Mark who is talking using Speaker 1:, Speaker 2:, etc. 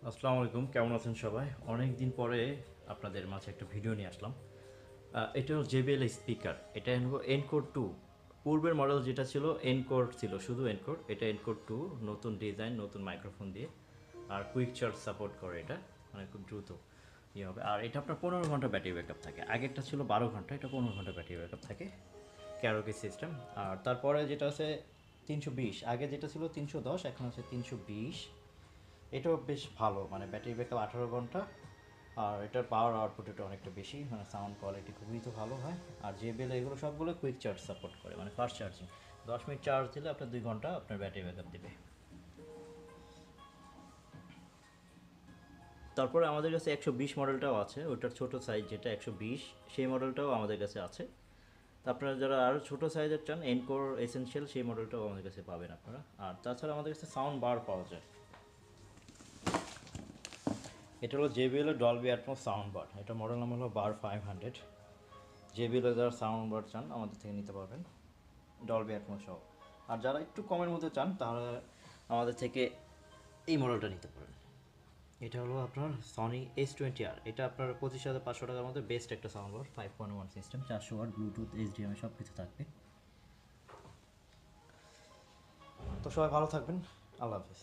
Speaker 1: আসসালামু আলাইকুম, কেমন আছেন সবাই? অনেক দিন পরে আপনাদের মাঝে একটা ভিডিও নিয়ে আসলাম। এটা হলো JBL স্পিকার। এটা এনকোর টু। পূর্বের মডেল যেটা ছিল এনকোর ছিল, শুধু এনকোর। এটা এনকোর টু, নতুন ডিজাইন, নতুন মাইক্রোফোন দিয়ে। আর কুইক চার্জ সাপোর্ট করে এটা, মানে খুব দ্রুত ইয়ে হবে। আর এটা আপনার 15 ঘন্টা ব্যাটারি ব্যাকআপ থাকে। আগেরটা ছিল 12 ঘন্টা, এটা 15 ঘন্টা ব্যাটারি ব্যাকআপ থাকে। ক্যারোকি সিস্টেম। আর তারপরে যেটা আছে 320, আগে যেটা ছিল 310, এখন আছে 320। এটাও বেশ ভালো, মানে ব্যাটারি ব্যাকআপ 18 ঘন্টা। আর এটার পাওয়ার আউটপুট এটা অনেকটা বেশি, মানে সাউন্ড কোয়ালিটি খুবই তো ভালো হয়। আর JBL এগুলো সবগুলো কুইক চার্জ সাপোর্ট করে, মানে ফাস্ট চার্জিং। 10 মিনিট চার্জ দিলে আপনার 2 ঘন্টা আপনার ব্যাটারি ব্যাকআপ দেবে। তারপরে আমাদের কাছে 120 মডেলটাও আছে, ওটার ছোট সাইজ যেটা 120, সেই মডেলটাও আমাদের কাছে আছে। তো আপনারা যারা আরও ছোটো সাইজের চান, এনকোর এসেনশিয়াল, সেই মডেলটাও আমাদের কাছে পাবেন আপনারা। আর তাছাড়া আমাদের কাছে সাউন্ড বার পাওয়া যায়। এটা হলো JBL এর ডলবি অ্যাটমস সাউন্ড বার। এটা মডেল নাম হলো বার 500। JBL এর যারা সাউন্ড বার চান আমাদের থেকে নিতে পারবেন, ডলবি অ্যাটমস সহ। আর যারা একটু কমের মধ্যে চান তাহলে আমাদের থেকে এই মডেলটা নিতে পারেন। এটা হলো আপনার সনি S20R। এটা আপনার 25,500 টাকার মধ্যে বেস্ট একটা sound bar. 5.1 system, 400 watt, bluetooth, HDMI সব কিছু থাকবে। তো সবাই ভালো থাকবেন। আল্লাহ হাফেজ।